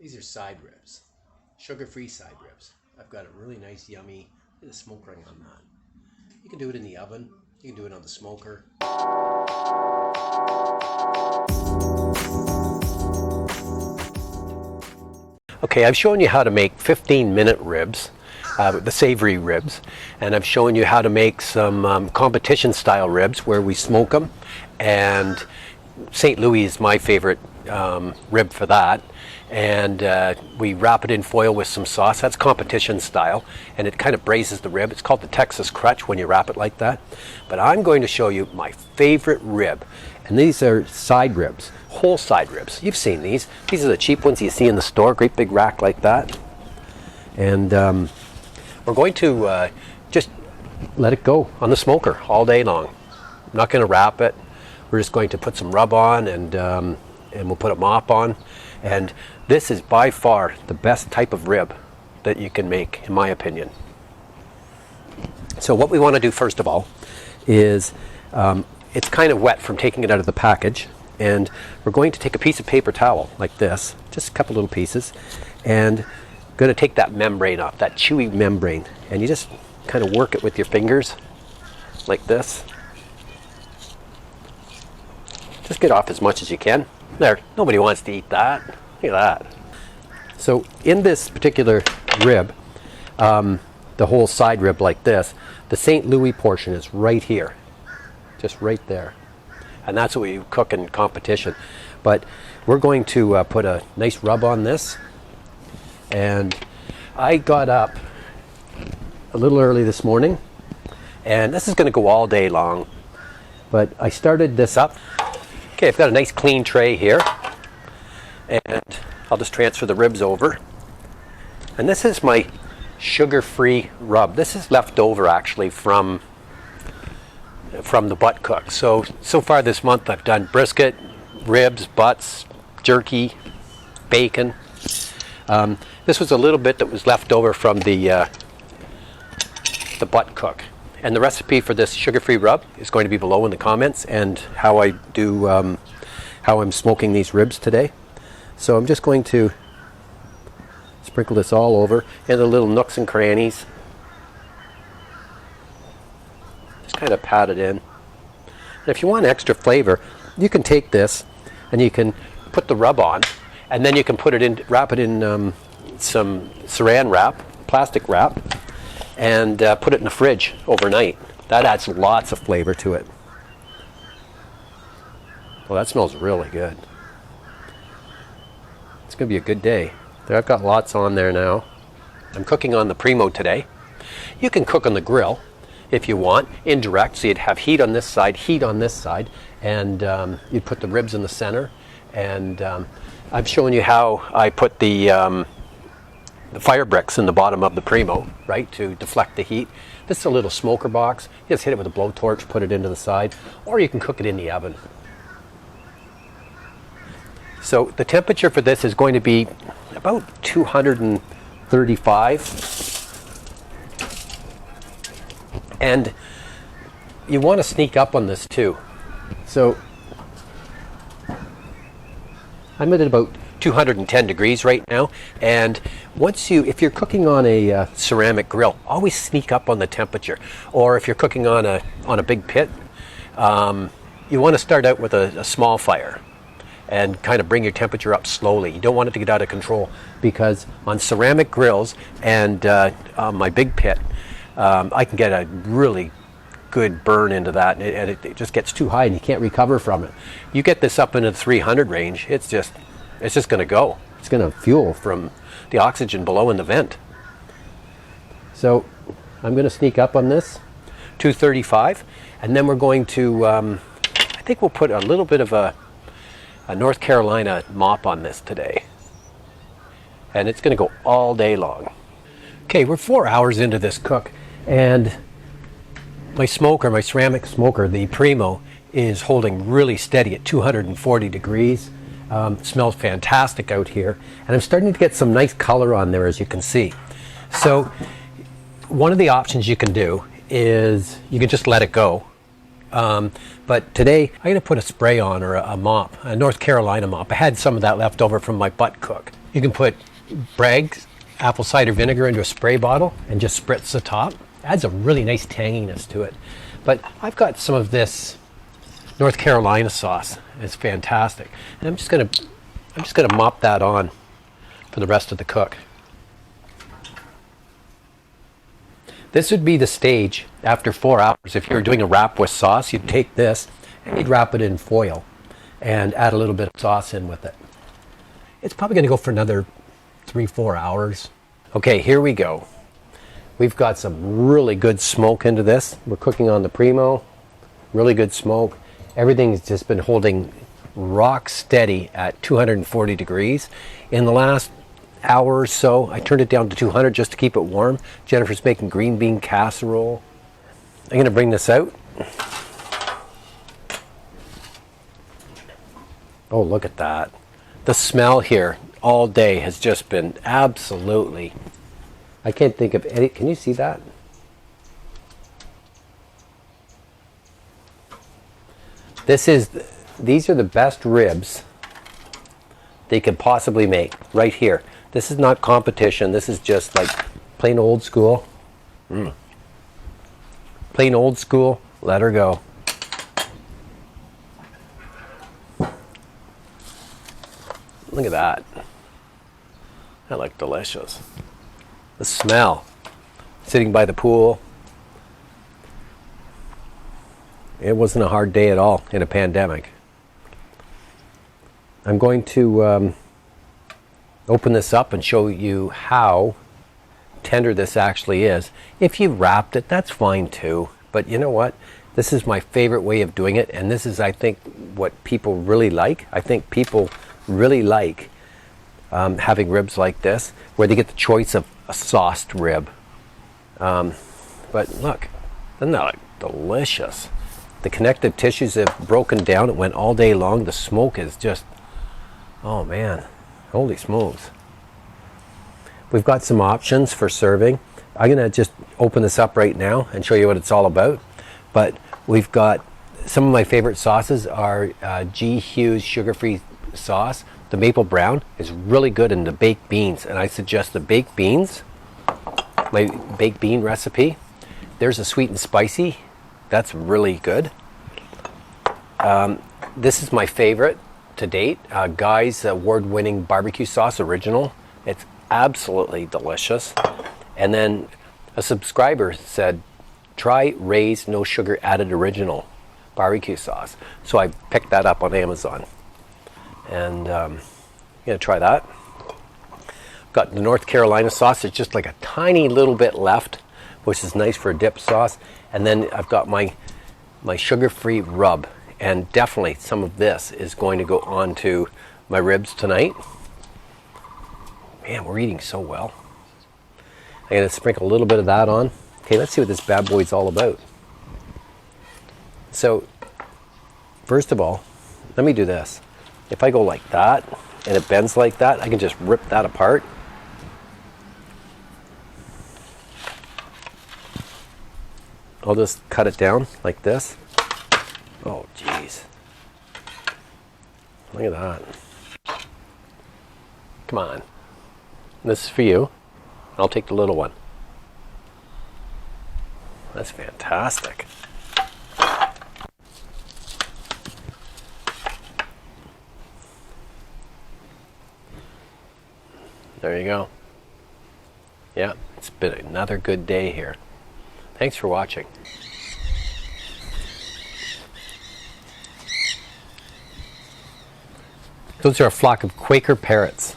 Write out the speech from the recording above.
These are side ribs, sugar-free side ribs. I've got a really nice, yummy, look at the smoke ring on that. You can do it in the oven, you can do it on the smoker. Okay, I've shown you how to make 15-minute ribs, the savory ribs, and I've shown you how to make some competition-style ribs where we smoke them, and St. Louis is my favorite rib for that, and we wrap it in foil with some sauce. That's competition style, and it kind of braises the rib. It's called the Texas crutch when you wrap it like that. But I'm going to show you my favorite rib, and these are side ribs, whole side ribs. You've seen these. These are the cheap ones you see in the store, great big rack like that. And we're going to just let it go on the smoker all day long. I'm not going to wrap it. We're just going to put some rub on, and we'll put a mop on. And this is by far the best type of rib that you can make, in my opinion. So what we want to do first of all is, it's kind of wet from taking it out of the package, and we're going to take a piece of paper towel like this, just a couple little pieces, and going to take that membrane off, that chewy membrane, and you just kind of work it with your fingers like this. Just get off as much as you can. There, nobody wants to eat that. Look at that. So in this particular rib, the whole side rib like this, the St. Louis portion is right here, just right there. And that's what we cook in competition. But we're going to put a nice rub on this. And I got up a little early this morning, and this is going to go all day long. But I started this up. Okay, I've got a nice clean tray here, and I'll just transfer the ribs over. And this is my sugar-free rub. This is left over actually from the butt cook. So far this month I've done brisket, ribs, butts, jerky, bacon. This was a little bit that was left over from the butt cook. And the recipe for this sugar-free rub is going to be below in the comments, and how I do, how I'm smoking these ribs today. So I'm just going to sprinkle this all over in the little nooks and crannies. Just kind of pat it in. And if you want extra flavor, you can take this and you can put the rub on, and then you can put it in, wrap it in some saran wrap, plastic wrap, and put it in the fridge overnight. That adds lots of flavor to it. Well, that smells really good. It's going to be a good day. There, I've got lots on there now. I'm cooking on the Primo today. You can cook on the grill if you want, indirect, so you'd have heat on this side, heat on this side, and you'd put the ribs in the center. And I'm showing you how I put the fire bricks in the bottom of the Primo, right, to deflect the heat. This is a little smoker box. You just hit it with a blowtorch, put it into the side, or you can cook it in the oven. So the temperature for this is going to be about 235. And you want to sneak up on this too. So I'm at about 210 degrees right now, and if you're cooking on a ceramic grill, always sneak up on the temperature. Or if you're cooking on a big pit, you want to start out with a small fire and kind of bring your temperature up slowly. You don't want it to get out of control, because on ceramic grills and on my big pit, I can get a really good burn into that, and it just gets too high and you can't recover from it. You get this up into the 300 range, it's just going to go. It's going to fuel from the oxygen below in the vent. So I'm going to sneak up on this, 235, and then we're going to, I think we'll put a little bit of a North Carolina Mop on this today. And it's going to go all day long. Okay, we're 4 hours into this cook, and my smoker, my ceramic smoker, the Primo, is holding really steady at 240 degrees. Smells fantastic out here, and I'm starting to get some nice color on there, as you can see. So one of the options you can do is you can just let it go But today I'm going to put a spray on, or a mop, a North Carolina mop. I had some of that left over from my butt cook. You can put Bragg's apple cider vinegar into a spray bottle and just spritz the top. Adds a really nice tanginess to it. But I've got some of this North Carolina sauce. It's fantastic. And I'm just gonna mop that on for the rest of the cook. This would be the stage after 4 hours. If you're doing a wrap with sauce, you'd take this and you'd wrap it in foil and add a little bit of sauce in with it. It's probably going to go for another 3-4 hours. Okay, here we go. We've got some really good smoke into this. We're cooking on the Primo. Really good smoke. Everything's just been holding rock steady at 240 degrees. In the last hour or so, I turned it down to 200 just to keep it warm. Jennifer's making green bean casserole. I'm going to bring this out. Oh, look at that. The smell here all day has just been absolutely, I can't think of any. Can you see that? These are the best ribs they could possibly make right here. This is not competition. This is just like plain old school. Plain old school. Let her go. Look at that. That looked delicious. The smell. Sitting by the pool. It wasn't a hard day at all in a pandemic. I'm going to open this up and show you how tender this actually is. If you wrapped it, that's fine too. But you know what? This is my favorite way of doing it, and this is, I think, what people really like. I think people really like having ribs like this, where they get the choice of a sauced rib. But look, doesn't that look delicious? The connective tissues have broken down. It went all day long. The smoke is just, oh man, holy smokes. We've got some options for serving. I'm going to just open this up right now and show you what it's all about. But we've got some of my favorite sauces are G. Hughes sugar-free sauce. The maple brown is really good in the baked beans, and I suggest the baked beans, my baked bean recipe. There's a sweet and spicy. That's really good. This is my favorite to date. Guy's award-winning barbecue sauce original. It's absolutely delicious. And then a subscriber said, try Ray's no sugar added original barbecue sauce. So I picked that up on Amazon. And I'm going to try that. Got the North Carolina sauce. It's just like a tiny little bit left, which is nice for a dip sauce. And then I've got my sugar-free rub. And definitely some of this is going to go onto my ribs tonight. Man, we're eating so well. I'm going to sprinkle a little bit of that on. Okay, let's see what this bad boy's all about. So, first of all, let me do this. If I go like that, and it bends like that, I can just rip that apart. I'll just cut it down like this. Oh, jeez. Look at that. Come on. This is for you. I'll take the little one. That's fantastic. There you go. Yeah, it's been another good day here. Thanks for watching. Those are a flock of Quaker parrots.